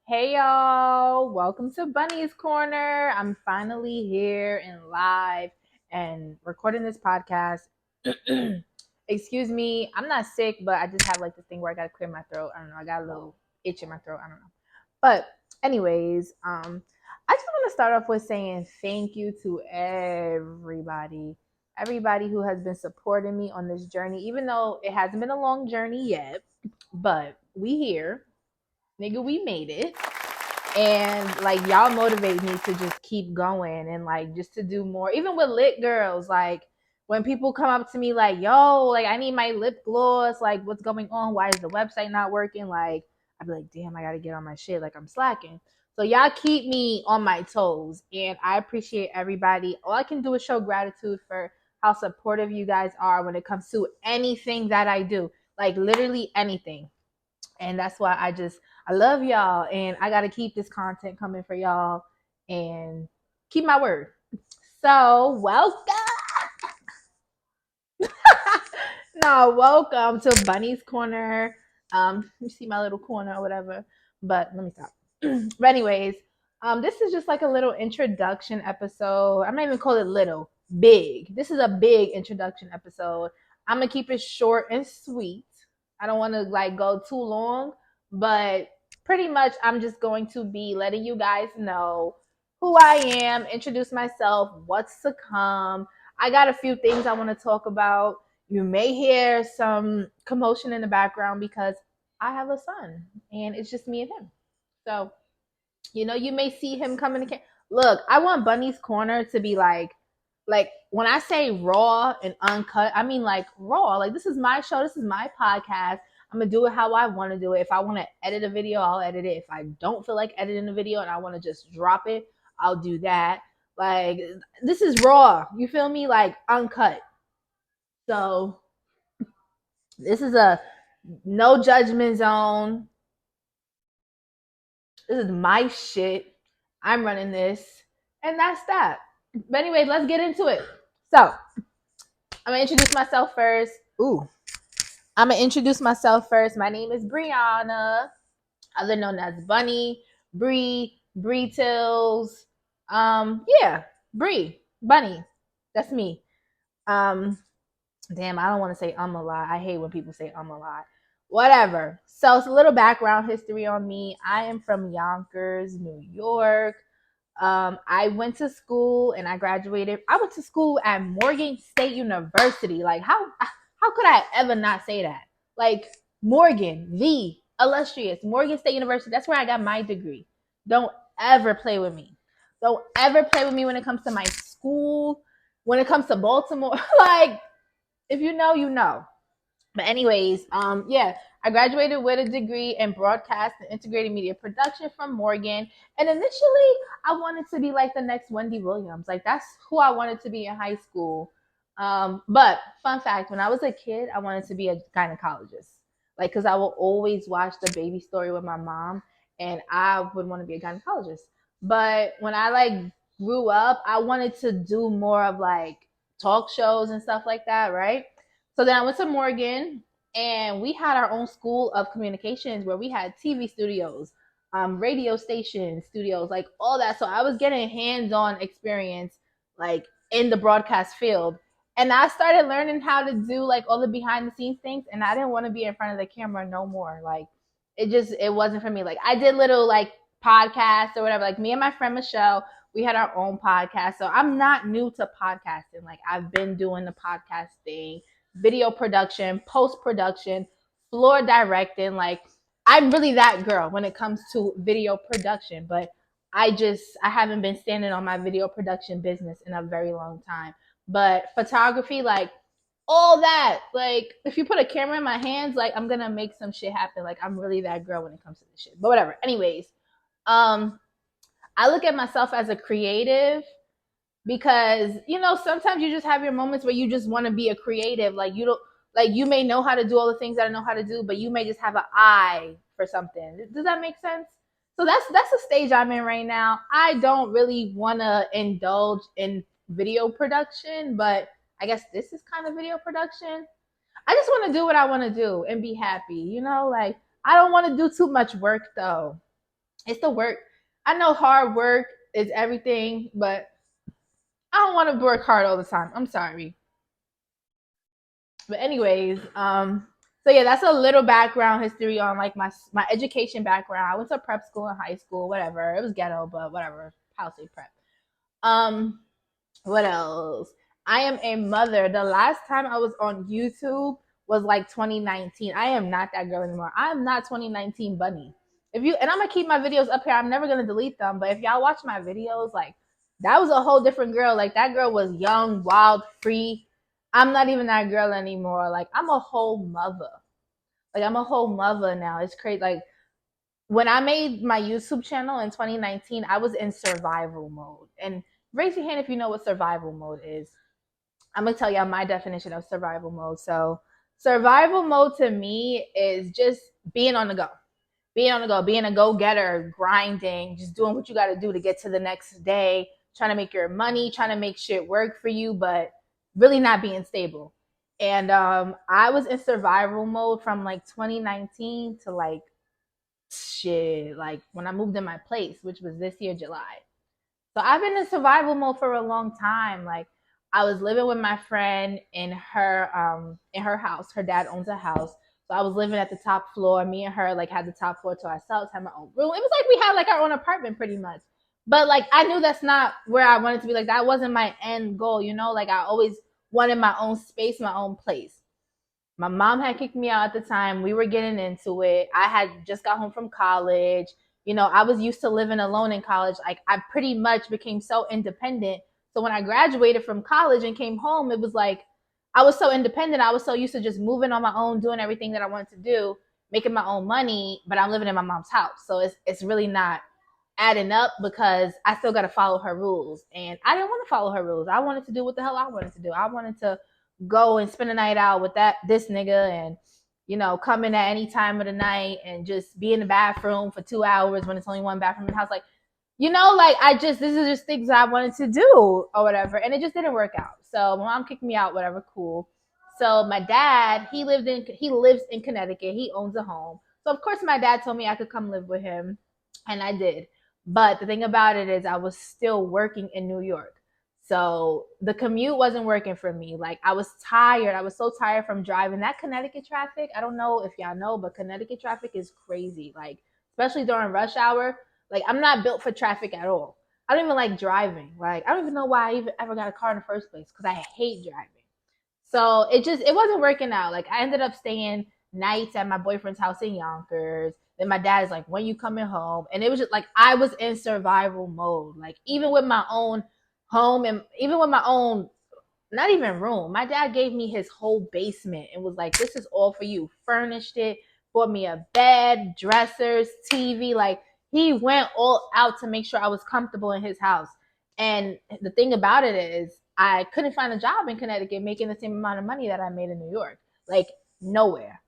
Hey y'all, welcome to Bunnies Corner. I'm finally here and live and recording this podcast. Excuse me, I'm not sick, but I just have like this thing where I gotta clear my throat. I don't know, I got a little itch in my throat. I don't know. But anyways, I just want to start off with saying thank you to everybody who has been supporting me on this journey, even though it hasn't been a long journey yet. But we here, nigga, we made it, and like y'all motivate me to just keep going and like just to do more, even with lit girls. Like when people come up to me like, yo, like I need my lip gloss, like what's going on, why is the website not working, like I'd be like, damn, I gotta get on my shit, like I'm slacking. So y'all keep me on my toes, and I appreciate everybody. All I can do is show gratitude for how supportive you guys are when it comes to anything that I do, like literally anything. And that's why I love y'all, and I got to keep this content coming for y'all and keep my word. So welcome. No, welcome to Bunnies Corner. You see my little corner or whatever, but let me stop. But anyways, this is just like a little introduction episode. I'm not even call it little, big. This is a big introduction episode. I'm gonna keep it short and sweet. I don't want to like go too long, but pretty much I'm just going to be letting you guys know who I am, introduce myself, what's to come. I got a few things I want to talk about. You may hear some commotion in the background because I have a son and it's just me and him. So, you may see him coming to look, I want Bunnie's Corner to be like when I say raw and uncut, I mean like raw. Like this is my show, this is my podcast. I'm gonna do it how I want to do it. If I want to edit a video, I'll edit it. If I don't feel like editing a video and I want to just drop it, I'll do that. Like this is raw. You feel me? Like uncut. So this is a no judgment zone. This is my shit. I'm running this. And that's that. But anyway, let's get into it. So I'm gonna introduce myself first. I'm gonna introduce myself first. My name is Brianna, other known as Bunnie, Bree Tills. Yeah, Bree, Bunnie. That's me. Um, Damn, I don't want to say a lot. I hate when people say a lot. Whatever. So it's a little background history on me. I am from Yonkers, New York. I went to school and I graduated. I went to school at Morgan State University. Like how could I ever not say that? Like Morgan, the illustrious Morgan State University. That's where I got my degree. Don't ever play with me. Don't ever play with me when it comes to my school. When it comes to Baltimore, like if you know, you know. But anyways, yeah, I graduated with a degree in broadcast and integrated media production from Morgan. And initially, I wanted to be like the next Wendy Williams. Like that's who I wanted to be in high school. But fun fact, when I was a kid, I wanted to be a gynecologist. Like, cause I will always watch the baby story with my mom, and I would want to be a gynecologist. But when I like grew up, I wanted to do more of like talk shows and stuff like that, right? So then I went to Morgan, and we had our own school of communications where we had TV studios, radio station studios, like all that. So I was getting hands-on experience, like in the broadcast field. And I started learning how to do like all the behind the scenes things. And I didn't want to be in front of the camera no more. Like it wasn't for me. Like I did little like podcasts or whatever. Like me and my friend Michelle, we had our own podcast. So I'm not new to podcasting. Like I've been doing the podcast thing, video production, post production, floor directing. Like I'm really that girl when it comes to video production, but I haven't been standing on my video production business in a very long time. But photography, like all that, like if you put a camera in my hands, like I'm gonna make some shit happen. Like I'm really that girl when it comes to this shit. But whatever. Anyways, um, I look at myself as a creative because sometimes you just have your moments where you just want to be a creative. Like you don't, like you may know how to do all the things that I know how to do, but you may just have an eye for something. Does that make sense? So that's the stage I'm in right now. I don't really want to indulge in video production, but I guess this is kind of video production. I just want to do what I want to do and be happy. Like I don't want to do too much work though. It's the work. I know hard work is everything, but I don't want to work hard all the time. I'm sorry. But anyways, so yeah, that's a little background history on like my education background. I went to prep school and high school, whatever. It was ghetto, but whatever. I'll say prep. Um, what else? I am a mother. The last time I was on YouTube was like 2019. I am not that girl anymore. I am not 2019 Bunny. If you and I'm gonna keep my videos up here. I'm never gonna delete them. But if y'all watch my videos, like that was a whole different girl. Like that girl was young, wild, free. I'm not even that girl anymore. Like I'm a whole mother. Like I'm a whole mother now. It's crazy. Like when I made my YouTube channel in 2019, I was in survival mode. And raise your hand if you know what survival mode is. I'm gonna tell y'all my definition of survival mode. So, survival mode to me is just being on the go, being a go getter, grinding, just doing what you got to do to get to the next day, trying to make your money, trying to make shit work for you, but really not being stable. And I was in survival mode from like 2019 to like shit, like when I moved in my place, which was this year, July. So I've been in survival mode for a long time. Like I was living with my friend in her house. Her dad owns a house. So I was living at the top floor. Me and her like had the top floor to ourselves, had my own room. It was like we had like our own apartment pretty much. But like I knew that's not where I wanted to be. Like that wasn't my end goal, you know? Like I always wanted my own space, my own place. My mom had kicked me out at the time. We were getting into it. I had just got home from college. You know, I was used to living alone in college. Like I pretty much became so independent. So when I graduated from college and came home, it was like I was so independent. I was so used to just moving on my own, doing everything that I wanted to do, making my own money, but I'm living in my mom's house. So it's really not adding up because I still got to follow her rules. And I didn't want to follow her rules. I wanted to do what the hell I wanted to do. I wanted to go and spend a night out with this nigga and come in at any time of the night and just be in the bathroom for 2 hours when it's only one bathroom in the house. Like, like this is just things I wanted to do or whatever. And it just didn't work out. So my mom kicked me out, whatever, cool. So my dad, he lives in Connecticut. He owns a home. So of course my dad told me I could come live with him. And I did. But the thing about it is I was still working in New York. So the commute wasn't working for me. Like I was tired. I was so tired from driving. That Connecticut traffic, I don't know if y'all know, but Connecticut traffic is crazy. Like, especially during rush hour. Like I'm not built for traffic at all. I don't even like driving. Like I don't even know why I even ever got a car in the first place because I hate driving. So it wasn't working out. Like I ended up staying nights at my boyfriend's house in Yonkers. Then my dad's like, when you coming home? And it was just like I was in survival mode. Like even with my own home and even with my own not even room. My dad gave me his whole basement and was like, this is all for you. Furnished it, bought me a bed, dressers, TV. Like he went all out to make sure I was comfortable in his house. And the thing about it is I couldn't find a job in Connecticut making the same amount of money that I made in New York. Like nowhere.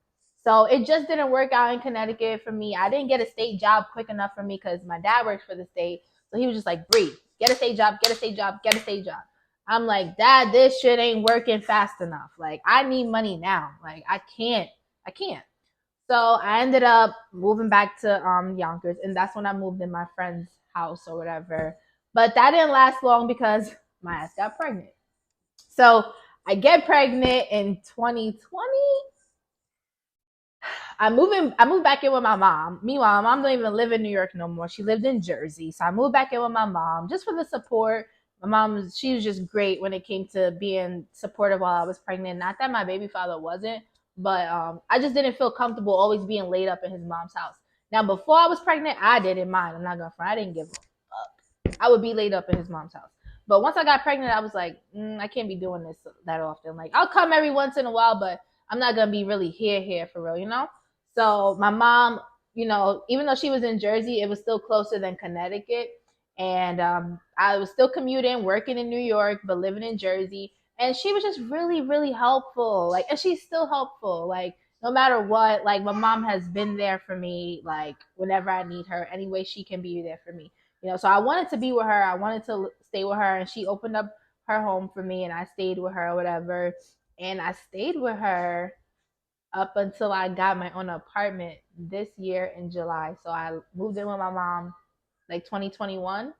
So it just didn't work out in Connecticut for me. I didn't get a state job quick enough for me because my dad works for the state. So he was just like, Bree, get a state job, get a state job, get a state job. I'm like, Dad, this shit ain't working fast enough. Like, I need money now. Like, I can't. So I ended up moving back to Yonkers, and that's when I moved in my friend's house or whatever. But that didn't last long because my ass got pregnant. So I get pregnant in 2020. I moved back in with my mom. Meanwhile, my mom don't even live in New York no more. She lived in Jersey. So I moved back in with my mom just for the support. My mom, she was just great when it came to being supportive while I was pregnant. Not that my baby father wasn't, but I just didn't feel comfortable always being laid up in his mom's house. Now, before I was pregnant, I didn't mind. I'm not gonna front. I didn't give a fuck. I would be laid up in his mom's house. But once I got pregnant, I was like, I can't be doing this that often. Like, I'll come every once in a while, but I'm not gonna be really here for real, you know? So my mom, even though she was in Jersey, it was still closer than Connecticut. And I was still commuting, working in New York, but living in Jersey. And she was just really, really helpful. Like, and she's still helpful. Like, no matter what, like my mom has been there for me, like whenever I need her, any way she can be there for me. So I wanted to be with her. I wanted to stay with her, and she opened up her home for me, and I stayed with her or whatever. And I stayed with her up until I got my own apartment this year in July. So I moved in with my mom like 2021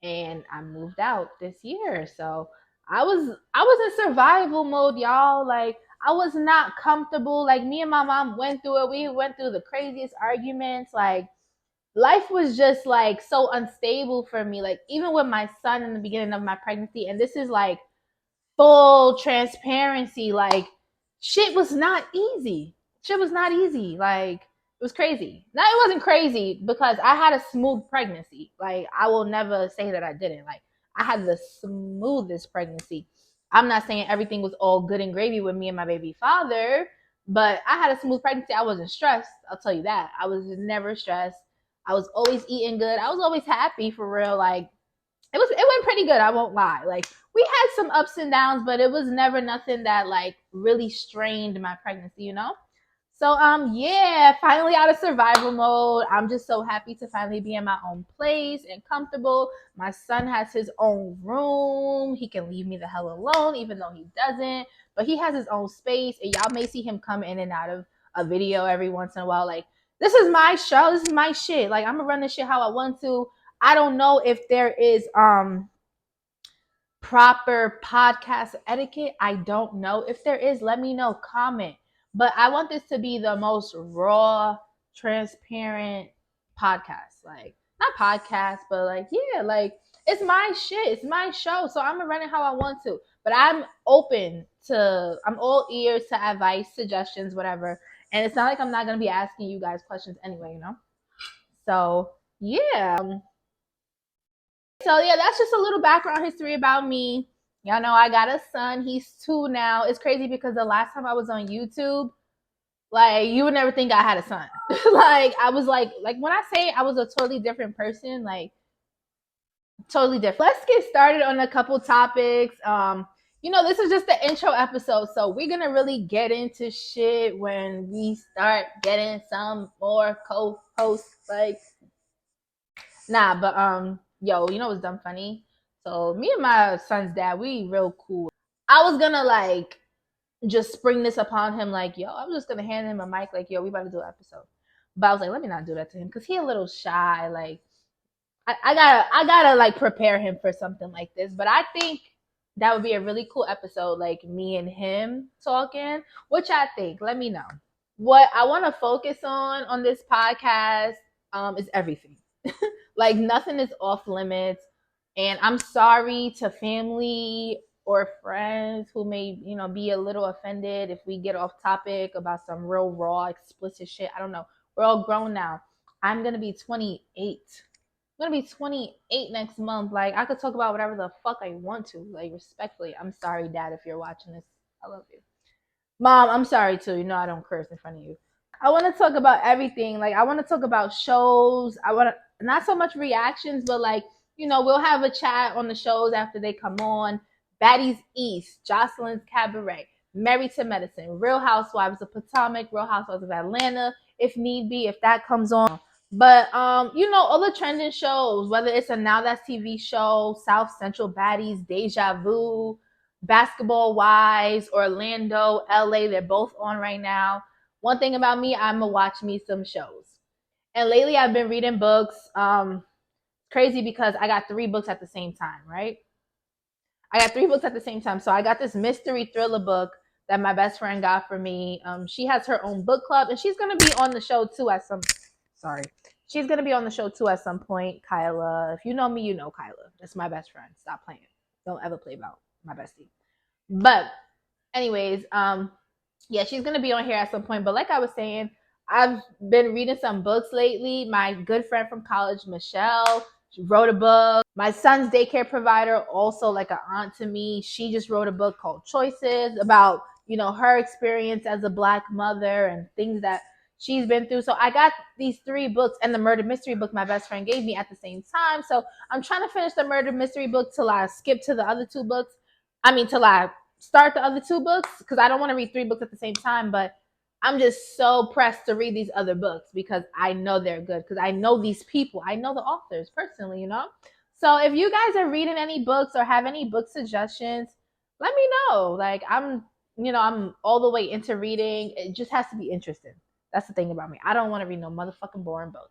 and I moved out this year. So I was in survival mode, y'all. Like I was not comfortable. Like me and my mom went through it. We went through the craziest arguments. Like life was just like so unstable for me. Like even with my son in the beginning of my pregnancy, and this is like full transparency, like shit was not easy. Shit was not easy. Like it was crazy. Now it wasn't crazy because I had a smooth pregnancy. Like I will never say that I didn't. Like I had the smoothest pregnancy. I'm not saying everything was all good and gravy with me and my baby father, but I had a smooth pregnancy. I wasn't stressed. I'll tell you that. I was never stressed. I was always eating good. I was always happy for real. Like it went pretty good, I won't lie. Like we had some ups and downs, but it was never nothing that like really strained my pregnancy, you know? So yeah, finally out of survival mode. I'm just so happy to finally be in my own place and comfortable. My son has his own room. He can leave me the hell alone, even though he doesn't. But he has his own space, and y'all may see him come in and out of a video every once in a while. Like, this is my show. This is my shit. Like, I'm gonna run this shit how I want to. I don't know if there is proper podcast etiquette. I don't know. If there is, let me know. Comment. But I want this to be the most raw, transparent podcast. Like, not podcast, but like, yeah, like it's my shit. It's my show. So I'm gonna run it how I want to. But I'm I'm all ears to advice, suggestions, whatever. And it's not like I'm not gonna be asking you guys questions anyway, you know? So yeah. So yeah, that's just a little background history about me. Y'all know I got a son. He's 2 now. It's crazy because the last time I was on YouTube, like you would never think I had a son. Like I was like when I say I was a totally different person, like totally different. Let's get started on a couple topics. This is just the intro episode, so we're gonna really get into shit when we start getting some more co-hosts. Like, nah, but yo, you know what's dumb funny? So me and my son's dad, we real cool. I was gonna like just spring this upon him, like, yo, I'm just gonna hand him a mic, like, yo, we about to do an episode. But I was like, let me not do that to him because he a little shy. Like, I gotta like prepare him for something like this. But I think that would be a really cool episode, like me and him talking. Which I think, let me know. What I want to focus on this podcast is everything. Like nothing is off limits. And I'm sorry to family or friends who may, be a little offended if we get off topic about some real raw, explicit shit. I don't know. We're all grown now. I'm going to be 28. I'm going to be 28 next month. Like, I could talk about whatever the fuck I want to. Like, respectfully. I'm sorry, Dad, if you're watching this. I love you. Mom, I'm sorry, too. You know I don't curse in front of you. I want to talk about everything. Like, I want to talk about shows. I want to, not so much reactions, but like, we'll have a chat on the shows after they come on. Baddies East, Jocelyn's Cabaret, Married to Medicine, Real Housewives of Potomac, Real Housewives of Atlanta, if need be, if that comes on. But, all the trending shows, whether it's a Now That's TV show, South Central Baddies, Deja Vu, Basketball Wives, Orlando, LA, they're both on right now. One thing about me, I'm going to watch me some shows. And lately I've been reading books. Crazy because I got 3 books at the same time, right? I got 3 books at the same time. So I got this mystery thriller book that my best friend got for me. She has her own book club, and she's going to be on the show too She's going to be on the show too at some point, Kyla. If you know me, you know Kyla. That's my best friend. Stop playing. Don't ever play about my bestie. But anyways, yeah, she's going to be on here at some point. But like I was saying, I've been reading some books lately. My good friend from college, Michelle, she wrote a book. My son's daycare provider, also like an aunt to me, she just wrote a book called Choices about, her experience as a Black mother and things that she's been through. So I got these 3 books and the murder mystery book my best friend gave me at the same time. So I'm trying to finish the murder mystery book till I skip to the other 2 books. Till I start the other 2 books, because I don't want to read 3 books at the same time. But I'm just so pressed to read these other books because I know they're good, because I know these people. I know the authors personally, So if you guys are reading any books or have any book suggestions, let me know. Like, I'm I'm all the way into reading. It just has to be interesting. That's the thing about me. I don't want to read no motherfucking boring book.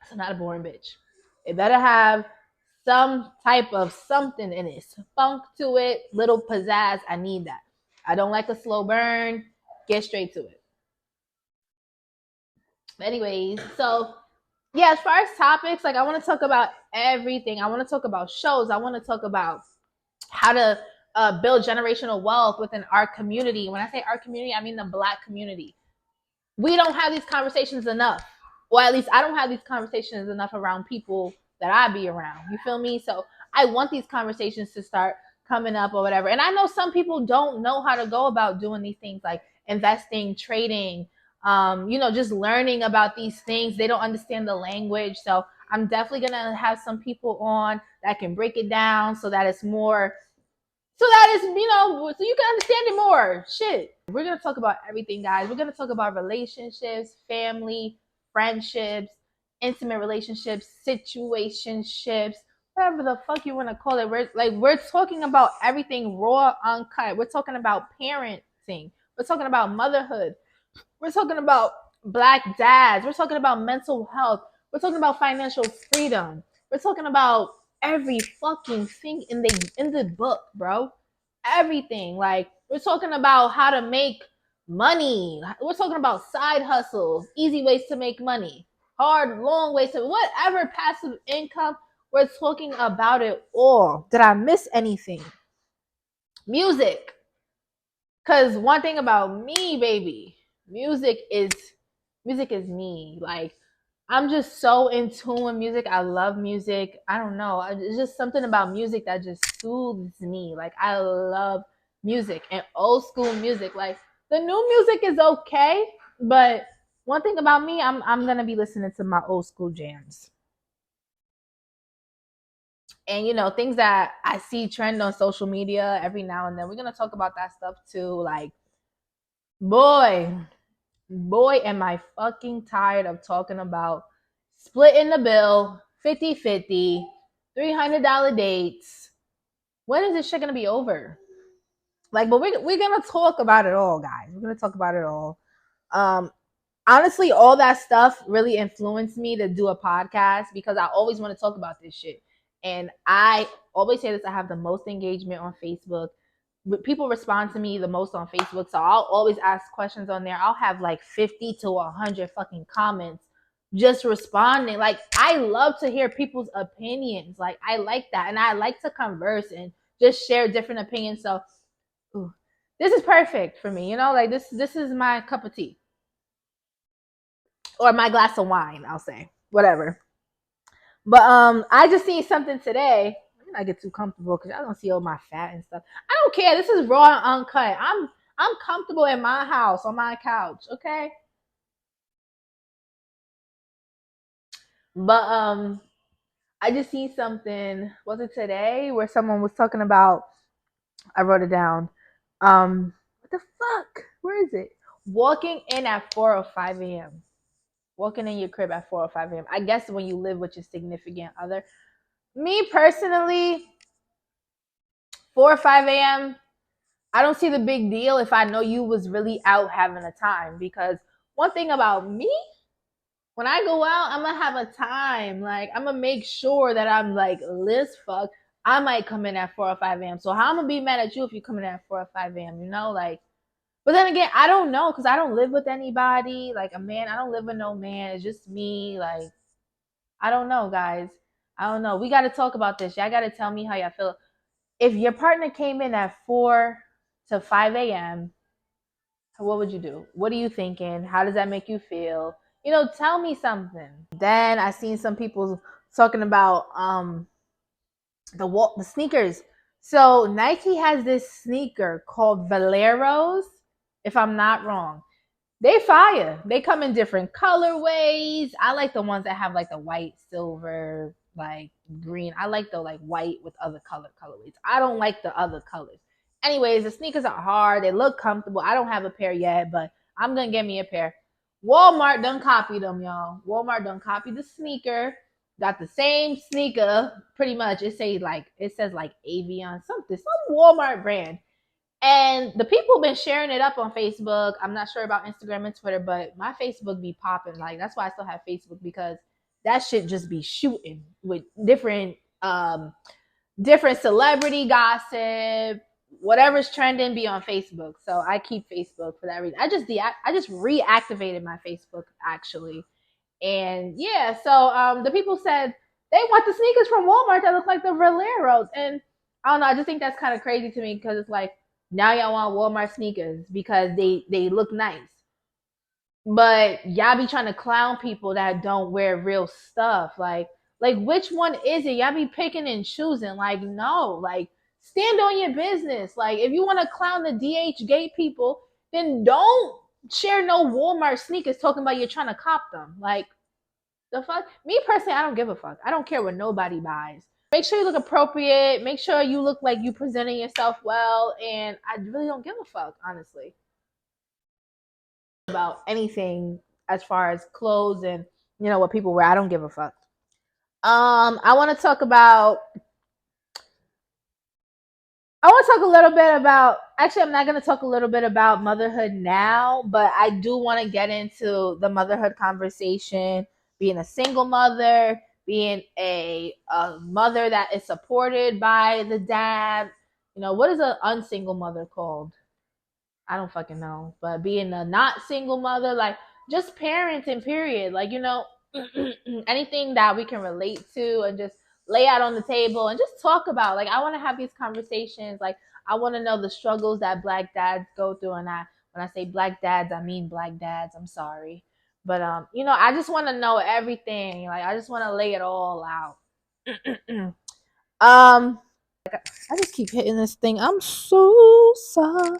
It's not a boring bitch. It better have some type of something in it, funk to it, little pizzazz. I need that. I don't like a slow burn. Get straight to it. Anyways, so yeah, as far as topics, like I want to talk about everything. I want to talk about shows. I want to talk about how to build generational wealth within our community. When I say our community, I mean the Black community. We don't have these conversations enough. Or at least I don't have these conversations enough around people that I be around. You feel me? So I want these conversations to start coming up or whatever. And I know some people don't know how to go about doing these things like investing, trading, just learning about these things. They don't understand the language. So I'm definitely going to have some people on that can break it down so that it's more so that is, so you can understand it more. Shit. We're going to talk about everything, guys. We're going to talk about relationships, family, friendships, intimate relationships, situationships, whatever the fuck you want to call it. We're talking about everything raw, uncut. We're talking about parenting. We're talking about motherhood. We're talking about Black dads. We're talking about mental health. We're talking about financial freedom. We're talking about every fucking thing in the book, bro. Everything. Like we're talking about how to make money. We're talking about side hustles, easy ways to make money, hard, long ways to whatever passive income. We're talking about it all. Did I miss anything? Music. Cause one thing about me, baby, music is me. Like I'm just so in tune with music. I love music. I don't know. It's just something about music that just soothes me. Like I love music and old school music. Like the new music is okay, but one thing about me, I'm gonna be listening to my old school jams. And things that I see trend on social media every now and then. We're gonna talk about that stuff too. Like, boy, am I fucking tired of talking about splitting the bill, 50-50, $300 dates. When is this shit gonna be over? Like, but we're gonna talk about it all, guys. We're gonna talk about it all. Um, Honestly, all that stuff really influenced me to do a podcast because I always want to talk about this shit. And I always say this, I have the most engagement on Facebook. People respond to me the most on Facebook. So I'll always ask questions on there. I'll have like 50 to 100 fucking comments just responding. Like, I love to hear people's opinions. Like, I like that. And I like to converse and just share different opinions. So, this is perfect for me. Like this is my cup of tea. Or my glass of wine, I'll say. Whatever. But I just seen something today. I'm not get too comfortable because I don't see all my fat and stuff. I don't care. This is raw and uncut. I'm comfortable in my house on my couch, okay? But I just seen something. Was it today where someone was talking about? I wrote it down. What the fuck? Where is it? Walking in at 4 or 5 a.m. Walking in your crib at 4 or 5 a.m. I guess when you live with your significant other. Me personally, 4 or 5 a.m., I don't see the big deal if I know you was really out having a time. Because one thing about me, when I go out, I'm gonna have a time. Like, I'm gonna make sure that I'm like lit as fuck. I might come in at 4 or 5 a.m. So how I'm gonna be mad at you if you come in at 4 or 5 a.m., Like, but then again, I don't know because I don't live with anybody. Like a man, I don't live with no man. It's just me. Like, I don't know, guys. I don't know. We got to talk about this. Y'all got to tell me how y'all feel. If your partner came in at 4 to 5 a.m., what would you do? What are you thinking? How does that make you feel? Tell me something. Then I seen some people talking about the sneakers. So Nike has this sneaker called Valeros, if I'm not wrong. They fire. They come in different colorways. I like the ones that have like the white, silver, like green. I like the like white with other colorways. I don't like the other colors. Anyways, the sneakers are hard. They look comfortable. I don't have a pair yet, but I'm gonna get me a pair. Walmart done copied them, y'all. Walmart done copied the sneaker. Got the same sneaker, pretty much. It says like Avion, something, some Walmart brand. And the people been sharing it up on Facebook. I'm not sure about Instagram and Twitter, but my Facebook be popping. Like that's why I still have Facebook, because that shit just be shooting with different celebrity gossip, whatever's trending be on Facebook. So I keep Facebook for that reason. I just reactivated my Facebook actually. And yeah, so the people said they want the sneakers from Walmart that look like the Valeros. And I don't know, I just think that's kind of crazy to me, because it's like now y'all want Walmart sneakers because they look nice. But y'all be trying to clown people that don't wear real stuff. Like which one is it? Y'all be picking and choosing. Like, no, like stand on your business. Like if you want to clown the DH gay people, then don't share no Walmart sneakers talking about you're trying to cop them. Like the fuck? Me personally, I don't give a fuck. I don't care what nobody buys. Make sure you look appropriate. Make sure you look like you presenting yourself well. And I really don't give a fuck, honestly, about anything as far as clothes and what people wear. I don't give a fuck. I want to talk about. I want to talk a little bit about. Actually, I'm not going to talk a little bit about motherhood now, but I do want to get into the motherhood conversation. Being a single mother, being a mother that is supported by the dad. What is an unsingle mother called? I don't fucking know. But being a not single mother, like just parenting, period. Like, anything that we can relate to and just lay out on the table and just talk about. Like, I want to have these conversations. Like, I want to know the struggles that black dads go through. And when I say black dads, I mean black dads. I'm sorry. But, I just want to know everything. Like, I just want to lay it all out. I just keep hitting this thing. I'm so sorry.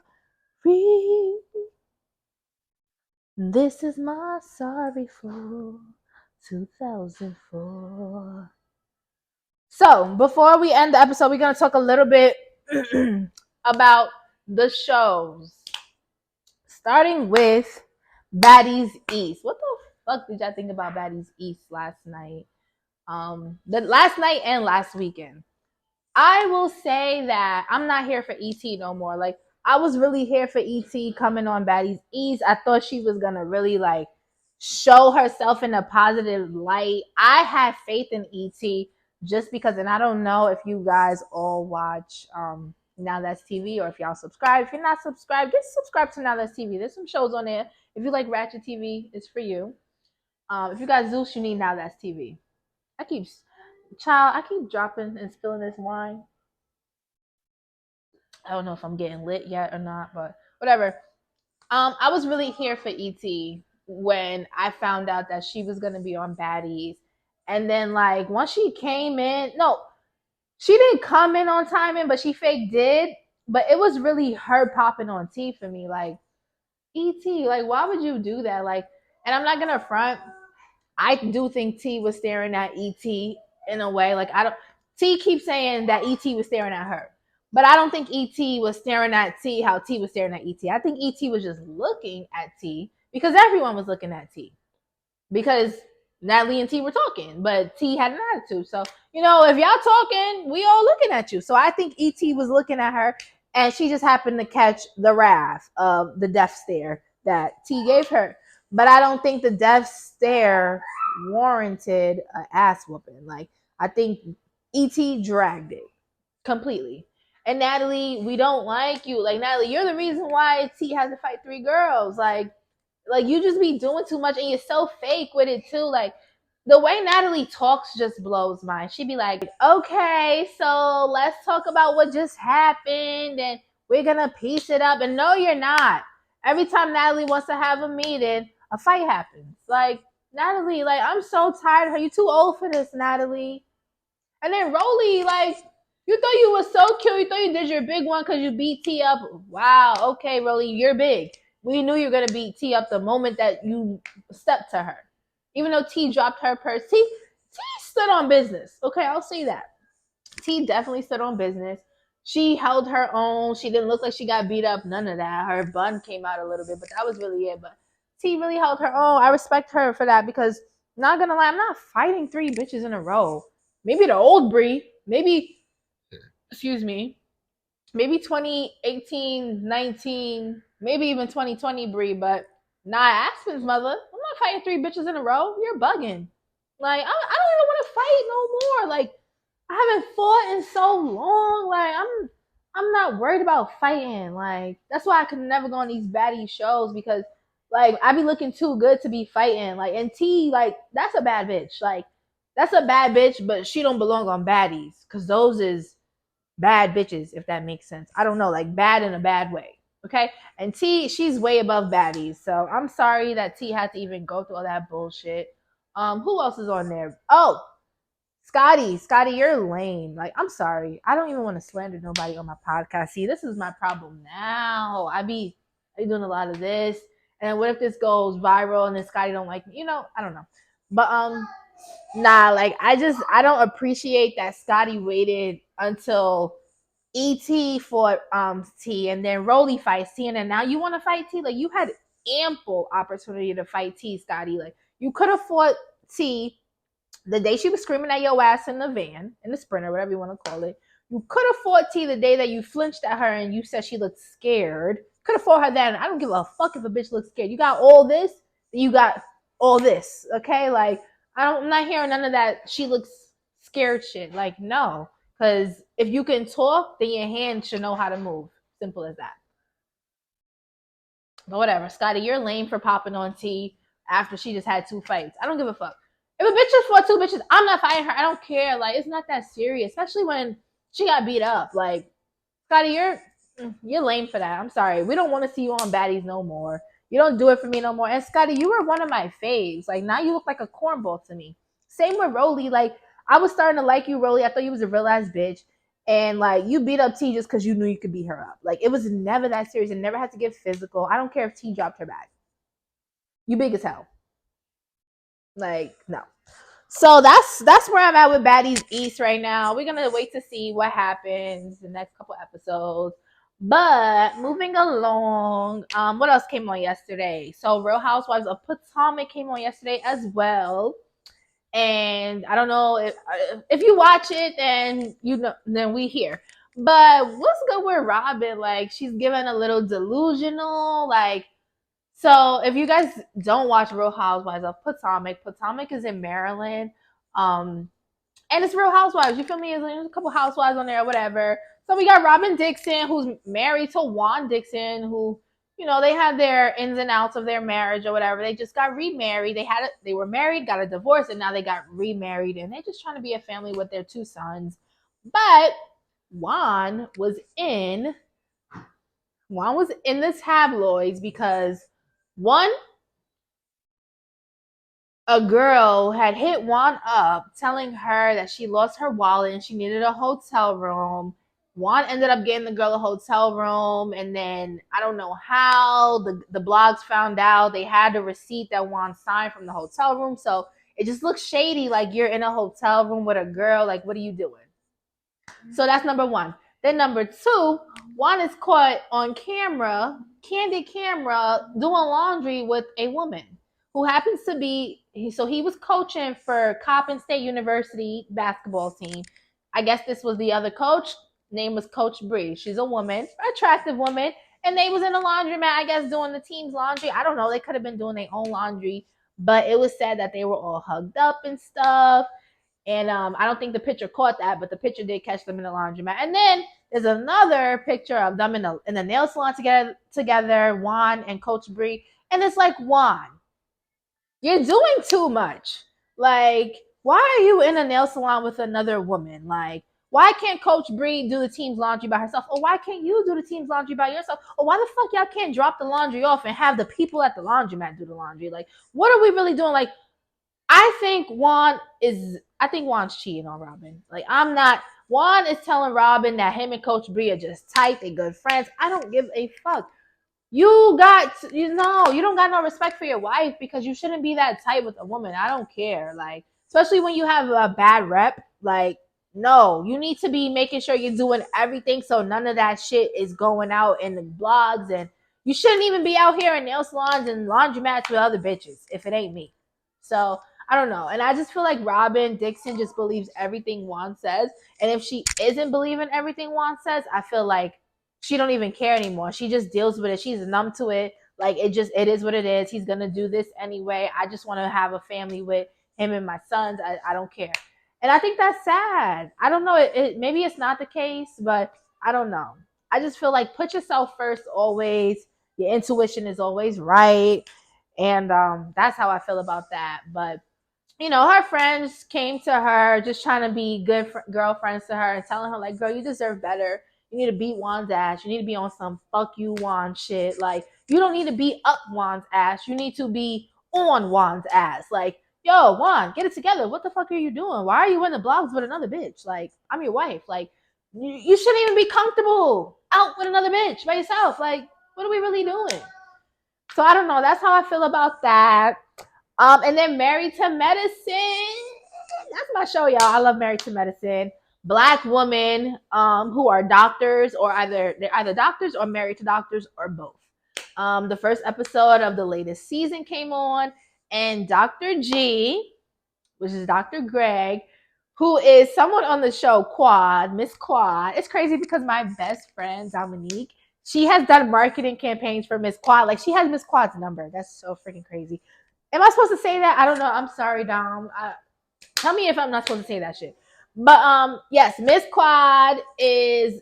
This is my sorry for 2004. So, before we end the episode, we're going to talk a little bit about the shows. Starting with Baddies East. What the fuck did y'all think about Baddies East last night? The last night and last weekend. I will say that I'm not here for ET no more. Like, I was really here for ET coming on Baddies East. I thought she was gonna really like show herself in a positive light. I had faith in ET just because, and I don't know if you guys all watch Now That's TV, or if y'all subscribe. If you're not subscribed, just subscribe to Now That's TV. There's some shows on there. If you like Ratchet TV, it's for you. If you got Zeus, you need Now That's TV. I keep dropping and spilling this wine. I don't know if I'm getting lit yet or not, but whatever. I was really here for ET when I found out that she was gonna be on Baddies, and then like once she came in, no, she didn't come in on timing, but she fake did. But it was really her popping on T for me, like ET. Like, why would you do that? Like, and I'm not gonna front. I do think T was staring at ET in a way. Like, I don't. T keeps saying that ET was staring at her, but I don't think ET was staring at T how T was staring at ET. I think ET was just looking at T because everyone was looking at T because Natalie and T were talking, but T had an attitude. So, if y'all talking, we all looking at you. So I think ET was looking at her, and she just happened to catch the wrath of the death stare that T gave her. But I don't think the death stare warranted an ass whooping. Like, I think ET dragged it completely. And Natalie, we don't like you. Like, Natalie, you're the reason why T has to fight 3 girls. Like you just be doing too much, and you're so fake with it too. Like, the way Natalie talks just blows mine. She'd be like, okay, so let's talk about what just happened, and we're gonna piece it up. And no, you're not. Every time Natalie wants to have a meeting, a fight happens. Like, Natalie, like, I'm so tired of her. You too old for this, Natalie. And then Rolly, like, you thought you was so cute. You thought you did your big one because you beat T up. Wow, okay, Rolly, you're big. We knew you were going to beat T up the moment that you stepped to her. Even though T dropped her purse, T stood on business. Okay, I'll say that. T definitely stood on business. She held her own. She didn't look like she got beat up. None of that. Her bun came out a little bit, but that was really it. But T really held her own. I respect her for that because, not going to lie, I'm not fighting 3 bitches in a row. Maybe the old Brie. Maybe, excuse me, maybe 2018, 19, maybe even 2020, Bree, but not Aspen's mother. I'm not fighting 3 bitches in a row. You're bugging. Like, I don't even want to fight no more. Like, I haven't fought in so long. Like, I'm not worried about fighting. Like, that's why I could never go on these baddie shows because, like, I be looking too good to be fighting. Like, and T, like, that's a bad bitch. Like, that's a bad bitch, but she don't belong on baddies because those is bad bitches, if that makes sense. I don't know, like bad in a bad way. Okay. And T, she's way above baddies. So I'm sorry that T had to even go through all that bullshit. Who else is on there? Oh, Scotty. Scotty, you're lame. Like, I'm sorry. I don't even want to slander nobody on my podcast. See, this is my problem now. I be doing a lot of this. And what if this goes viral and then Scotty don't like me? You know, I don't know. But nah, like I don't appreciate that Scotty waited until ET fought T and then Rolly fights T and then now you want to fight T? Like you had ample opportunity to fight T, Scotty. Like you could have fought T the day she was screaming at your ass in the van, in the Sprinter, whatever you want to call it. You could have fought T the day that you flinched at her and you said she looked scared. Could have fought her then. I don't give a fuck if a bitch looks scared. You got all this, you got all this. Okay? Like, I'm not hearing none of that she looks scared shit. Like, no. Because if you can talk, then your hands should know how to move. Simple as that. But whatever. Scotty, you're lame for popping on T after she just had 2 fights. I don't give a fuck. If a bitch just fought 2 bitches, I'm not fighting her. I don't care. Like, it's not that serious. Especially when she got beat up. Like, Scotty, you're lame for that. I'm sorry. We don't want to see you on baddies no more. You don't do it for me no more. And Scotty, you were one of my faves. Like, now you look like a cornball to me. Same with Rolly. Like, I was starting to like you, Rolly. I thought you was a real ass bitch. And like you beat up T just because you knew you could beat her up. Like it was never that serious. It never had to get physical. I don't care if T dropped her back. You big as hell. Like no. So that's where I'm at with Baddies East right now. We're gonna wait to see what happens the next couple episodes. But moving along, what else came on yesterday? So Real Housewives of Potomac came on yesterday as well. And I don't know if you watch it, then you know, then we hear. But what's good with Robin? Like she's given a little delusional. Like so, if you guys don't watch Real Housewives of Potomac, Potomac is in Maryland. And it's Real Housewives. You feel me? There's a couple housewives on there, whatever. So we got Robin Dixon, who's married to Juan Dixon, who, you know, they had their ins and outs of their marriage or whatever. They just got remarried. They were married, got a divorce, and now they got remarried, and they're just trying to be a family with their 2 sons. But Juan was in the tabloids because one, a girl had hit Juan up telling her that she lost her wallet and she needed a hotel room. Juan ended up getting the girl a hotel room, and then I don't know how the blogs found out they had the receipt that Juan signed from the hotel room. So it just looks shady, like you're in a hotel room with a girl. Like, what are you doing? So that's number 1. Then number 2, Juan is caught on camera, candid camera, doing laundry with a woman who happens to be, so he was coaching for Coppin State University basketball team. I guess this was the other coach. Name was Coach Bree. She's a woman, attractive woman. And they was in a laundromat, I guess, doing the team's laundry. I don't know. They could have been doing their own laundry. But it was said that they were all hugged up and stuff. And I don't think the picture caught that, but the picture did catch them in the laundromat. And then there's another picture of them in the nail salon together, Juan and Coach Bree. And it's like, Juan, you're doing too much. Like, why are you in a nail salon with another woman? Like, why can't Coach Bree do the team's laundry by herself? Or why can't you do the team's laundry by yourself? Or why the fuck y'all can't drop the laundry off and have the people at the laundromat do the laundry? Like, what are we really doing? Like, I think Juan's cheating on Robin. Like, Juan is telling Robin that him and Coach Bree are just tight. They're good friends. I don't give a fuck. You don't got no respect for your wife because you shouldn't be that tight with a woman. I don't care. Like, especially when you have a bad rep. Like, no, you need to be making sure you're doing everything so none of that shit is going out in the blogs. And you shouldn't even be out here in nail salons and laundromats with other bitches if it ain't me. So I don't know. And I just feel like Robin Dixon just believes everything Juan says. And if she isn't believing everything Juan says, I feel like she don't even care anymore. She just deals with it. She's numb to it. Like it is what it is. He's gonna do this anyway. I just want to have a family with him and my sons. I don't care. And I think that's sad. I don't know. Maybe it's not the case, but I don't know. I just feel like put yourself first always. Your intuition is always right. And that's how I feel about that. But her friends came to her just trying to be good girlfriends to her and telling her, like, girl, you deserve better. You need to beat Juan's ass. You need to be on some fuck you, Juan shit. Like, you don't need to be up Juan's ass. You need to be on Juan's ass. Like, yo, Juan, get it together. What the fuck are you doing? Why are you in the blogs with another bitch? Like, I'm your wife. Like, you shouldn't even be comfortable out with another bitch by yourself. Like, what are we really doing? So I don't know. That's how I feel about that. And then Married to Medicine. That's my show, y'all. I love Married to Medicine. Black women who are doctors, or they're either doctors or married to doctors or both. The first episode of the latest season came on, and Dr. G, which is Dr. Greg, who is someone on the show, Quad, Miss Quad. It's crazy because my best friend, Dominique, she has done marketing campaigns for Miss Quad. Like, she has Miss Quad's number. That's so freaking crazy. Am I supposed to say that? I don't know. I'm sorry, Dom. Tell me if I'm not supposed to say that shit. But yes, Miss Quad is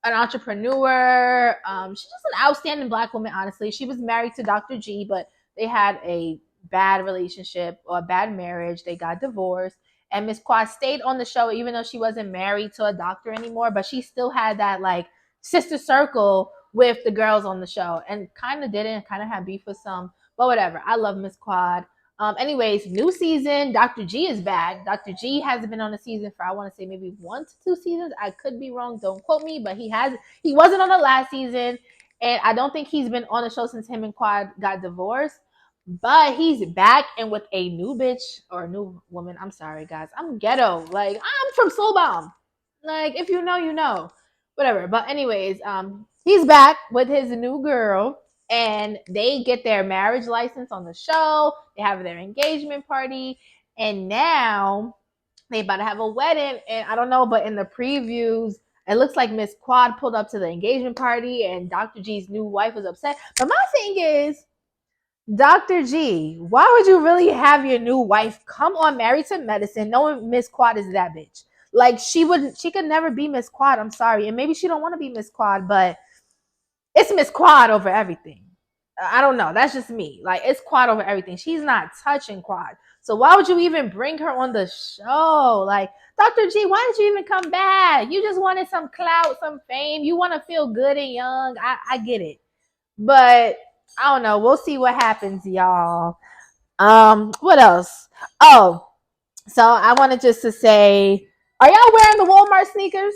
an entrepreneur. She's just an outstanding Black woman, honestly. She was married to Dr. G, but they had a bad relationship or a bad marriage. They got divorced. And Miss Quad stayed on the show even though she wasn't married to a doctor anymore, but she still had that like sister circle with the girls on the show, and kind of had beef with some, but whatever. I love Miss Quad. Anyways, new season. Dr. G is back. Dr. G hasn't been on the season for, I want to say, maybe 1 to 2 seasons. I could be wrong. Don't quote me, but he wasn't on the last season, and I don't think he's been on the show since him and Quad got divorced. But he's back and with a new bitch or a new woman. I'm sorry, guys. I'm ghetto. Like, I'm from Soul Bomb. Like, if you know, you know. Whatever. But anyways, he's back with his new girl, and they get their marriage license on the show. They have their engagement party, and now they about to have a wedding. And I don't know, but in the previews, it looks like Miss Quad pulled up to the engagement party, and Dr. G's new wife was upset. But my thing is, Dr. G, why would you really have your new wife come on Married to Medicine knowing Miss Quad is that bitch? Like, she could never be Miss Quad. I'm sorry. And maybe she don't want to be Miss Quad, but it's Miss Quad over everything. I don't know. That's just me. Like, it's Quad over everything. She's not touching Quad. So why would you even bring her on the show? Like, Dr. G, why did you even come back? You just wanted some clout, some fame. You want to feel good and young. I get it. But I don't know. We'll see what happens, y'all. What else? Oh, so I wanted just to say, are y'all wearing the Walmart sneakers?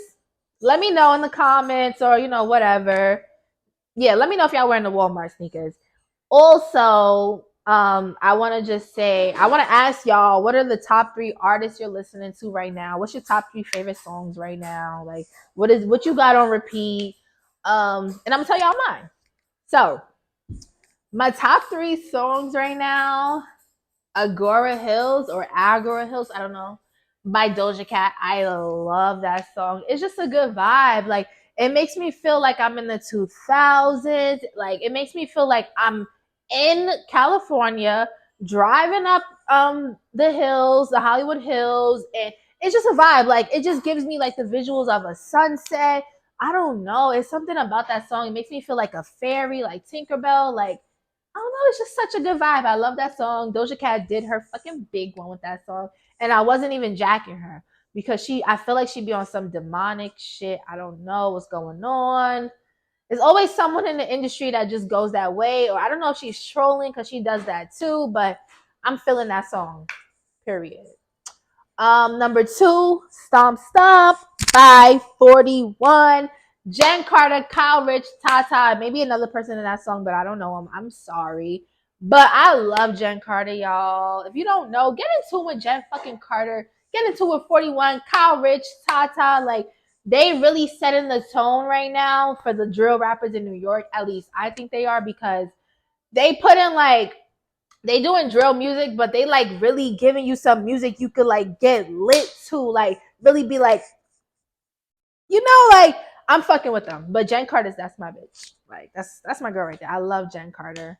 Let me know in the comments, or whatever. Yeah, let me know if y'all wearing the Walmart sneakers. Also, I want to just say, I want to ask y'all, what are the top 3 artists you're listening to right now? What's your top 3 favorite songs right now? Like, what you got on repeat? And I'm gonna tell y'all mine. So, my top 3 songs right now, Agora Hills, I don't know, by Doja Cat. I love that song. It's just a good vibe. Like, it makes me feel like I'm in the 2000s. Like, it makes me feel like I'm in California, driving up the hills, the Hollywood Hills, and it's just a vibe. Like, it just gives me like the visuals of a sunset. I don't know. It's something about that song. It makes me feel like a fairy, like Tinkerbell. Like, I don't know, it's just such a good vibe. I love that song. Doja Cat did her fucking big one with that song. And I wasn't even jacking her because I feel like she'd be on some demonic shit. I don't know what's going on. There's always someone in the industry that just goes that way. Or I don't know if she's trolling because she does that too. But I'm feeling that song, period. Number 2, Stomp Stomp by 41. Jen Carter, Kyle Rich, Tata, maybe another person in that song, but I don't know him. I'm sorry. But I love Jen Carter, y'all. If you don't know, get into it with Jen fucking Carter. Get into it with 41, Kyle Rich, Tata. Like, they really setting the tone right now for the drill rappers in New York. At least I think they are, because they put in like they doing drill music, but they like really giving you some music you could like get lit to, like really be like, like I'm fucking with them. But Jen Carter's that's my bitch. Like that's my girl right there. I love Jen Carter.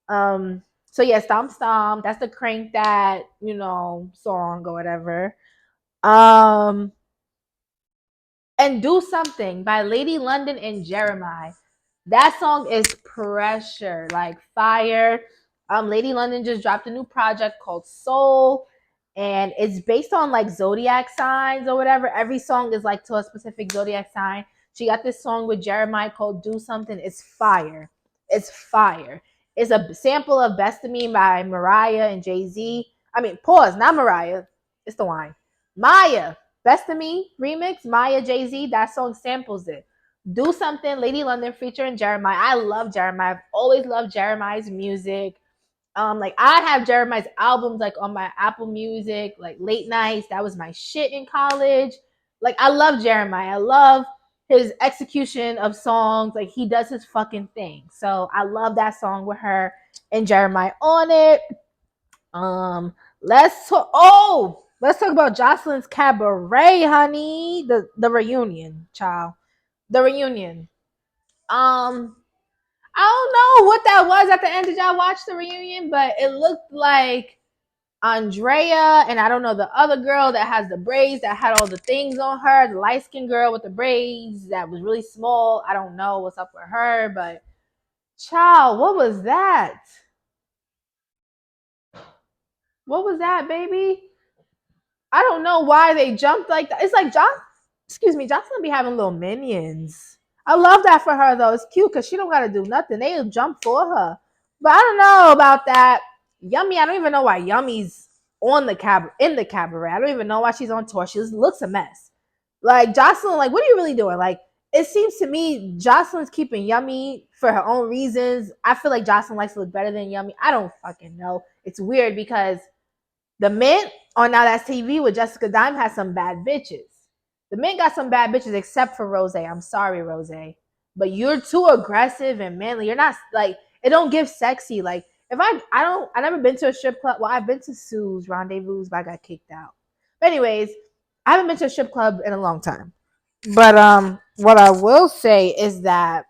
So yeah, Stomp Stomp. That's the Crank That, song or whatever. Um, and Do Something by Lady London and Jeremiah. That song is pressure, like fire. Lady London just dropped a new project called Soul, and it's based on like zodiac signs or whatever. Every song is like to a specific zodiac sign. She got this song with Jeremiah called Do Something. It's fire. It's fire. It's a sample of Best of Me by Mariah and Jay-Z. I mean, pause, not Mariah. It's the line. Maya. Best of Me remix, Maya Jay-Z. That song samples it. Do Something, Lady London featuring Jeremiah. I love Jeremiah. I've always loved Jeremiah's music. Like I have Jeremiah's albums like on my Apple Music, like Late Nights. That was my shit in college. Like I love Jeremiah. I love his execution of songs. Like he does his fucking thing. So I love that song with her and Jeremiah on it. Um, let's talk about Jocelyn's Cabaret, honey. The reunion, child. The reunion. Um, I don't know what that was at the end. Did y'all watch the reunion? But it looked like Andrea and I don't know the other girl that has the braids that had all the things on her, the light skinned girl with the braids that was really small. I don't know what's up with her, but child, what was that? What was that, baby? I don't know why they jumped like that. It's like Jocelyn be having little minions. I love that for her though. It's cute because she don't gotta do nothing. They'll jump for her. But I don't know about that. Yummy, I don't even know why Yummy's on in the cabaret. I don't even know why she's on tour. She just looks a mess. Like Jocelyn, like, what are you really doing? Like, it seems to me Jocelyn's keeping Yummy for her own reasons. I feel like Jocelyn likes to look better than Yummy. I don't fucking know. It's weird because the Mint on Now That's TV with Jessica Dime has some bad bitches. The Mint got some bad bitches except for Rose. I'm sorry, Rose. But you're too aggressive and manly. You're not like it don't give sexy. Like if I never been to a strip club. Well, I've been to Sue's Rendezvous, but I got kicked out. But anyways, I haven't been to a strip club in a long time. But what I will say is that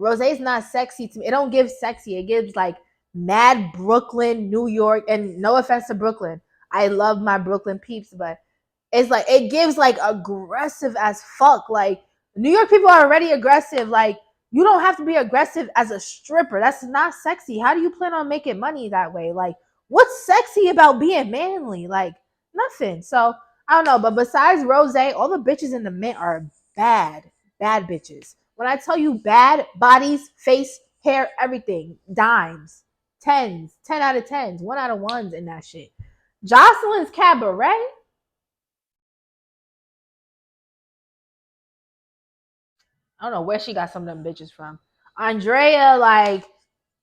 Rosé's not sexy to me. It don't give sexy. It gives like mad Brooklyn, New York, and no offense to Brooklyn. I love my Brooklyn peeps, but it's like it gives like aggressive as fuck. Like New York people are already aggressive. Like you don't have to be aggressive as a stripper. That's not sexy. How do you plan on making money that way? Like what's sexy about being manly? Like nothing. So I don't know. But besides Rose, all the bitches in the Mint are bad, bad bitches. When I tell you bad bodies, face, hair, everything, dimes, tens, 10 out of tens, 1 out of ones in that shit. Jocelyn's Cabaret. I don't know where she got some of them bitches from. Andrea, like,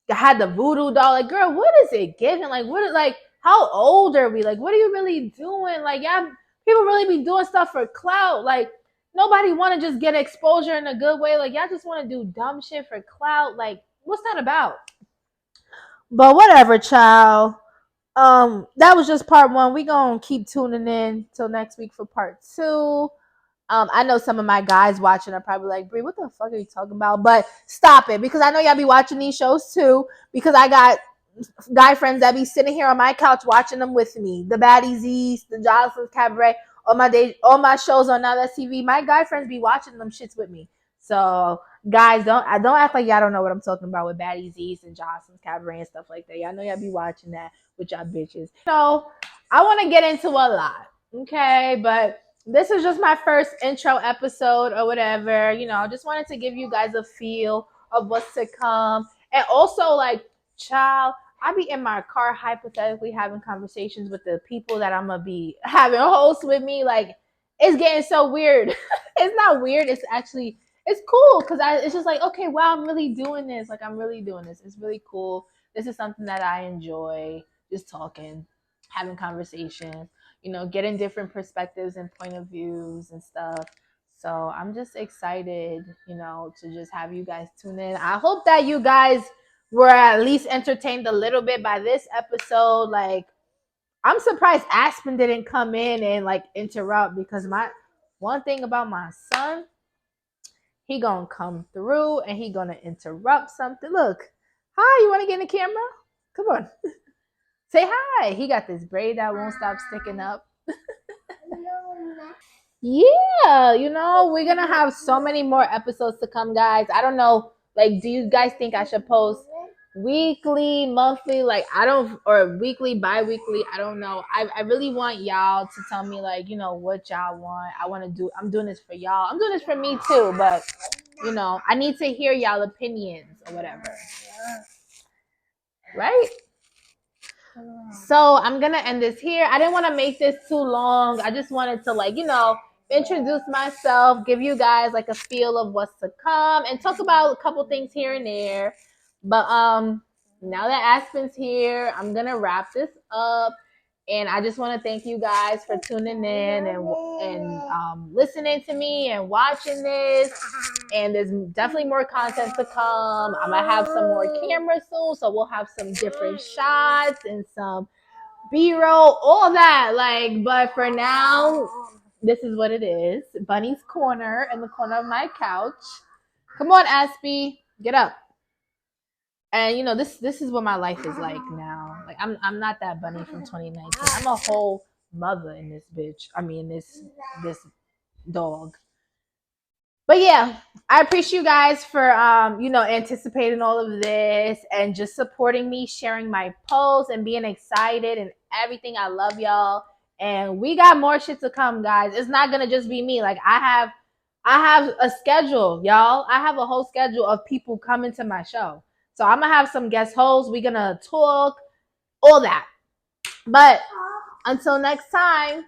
had the voodoo doll. Like, girl, what is it giving? Like, what is like? How old are we? Like, what are you really doing? Like, yeah, people really be doing stuff for clout. Like, nobody want to just get exposure in a good way. Like, y'all just want to do dumb shit for clout. Like, what's that about? But whatever, child. That was just part one. We gonna keep tuning in till next week for part two. I know some of my guys watching are probably like, Brie, what the fuck are you talking about? But stop it, because I know y'all be watching these shows too. Because I got guy friends that be sitting here on my couch watching them with me. The Baddies East, the Jocelyn's Cabaret, all my shows on Now That's TV. My guy friends be watching them shits with me. So guys, don't act like y'all don't know what I'm talking about with Baddies East and Jocelyn's Cabaret and stuff like that. Y'all know y'all be watching that with y'all bitches. So I want to get into a lot, okay? But this is just my first intro episode or whatever. I just wanted to give you guys a feel of what's to come. And also, like, child, I be in my car hypothetically having conversations with the people that I'm going to be having hosts with me. Like, it's getting so weird. It's not weird. It's actually, it's cool because it's just like, okay, wow, I'm really doing this. Like, I'm really doing this. It's really cool. This is something that I enjoy, just talking, having conversations, getting different perspectives and point of views and stuff. So I'm just excited, to just have you guys tune in. I hope that you guys were at least entertained a little bit by this episode. Like, I'm surprised Aspen didn't come in and like interrupt, because my one thing about my son, he gonna come through and he gonna interrupt something. Look, hi, you want to get in the camera? Come on, say hi. He got this braid that won't stop sticking up. Yeah, we're gonna have so many more episodes to come, guys. I don't know, like, do you guys think I should post weekly, monthly, like, I don't, or weekly, bi-weekly? I don't know. I really want y'all to tell me, like, what y'all want. I'm doing this for y'all. I'm doing this for me too, but I need to hear y'all opinions or whatever. Right? So I'm gonna end this here. I didn't want to make this too long. I just wanted to, like, introduce myself, give you guys like a feel of what's to come, and talk about a couple things here and there. But now that Aspen's here, I'm gonna wrap this up. And I just want to thank you guys for tuning in and listening to me and watching this. And there's definitely more content to come. I'm gonna have some more cameras soon, so we'll have some different shots and some B-roll, all that. Like, but for now, this is what it is. Bunnie's Corner in the corner of my couch. Come on, Aspie, get up. And this is what my life is like now. Like, I'm not that Bunnie from 2019. I'm a whole mother in this bitch. I mean, this dog. But yeah, I appreciate you guys for anticipating all of this and just supporting me, sharing my posts, and being excited and everything. I love y'all. And we got more shit to come, guys. It's not gonna just be me. Like, I have a schedule, y'all. I have a whole schedule of people coming to my show. So I'm gonna have some guest hosts. We're gonna talk, all that. But until next time.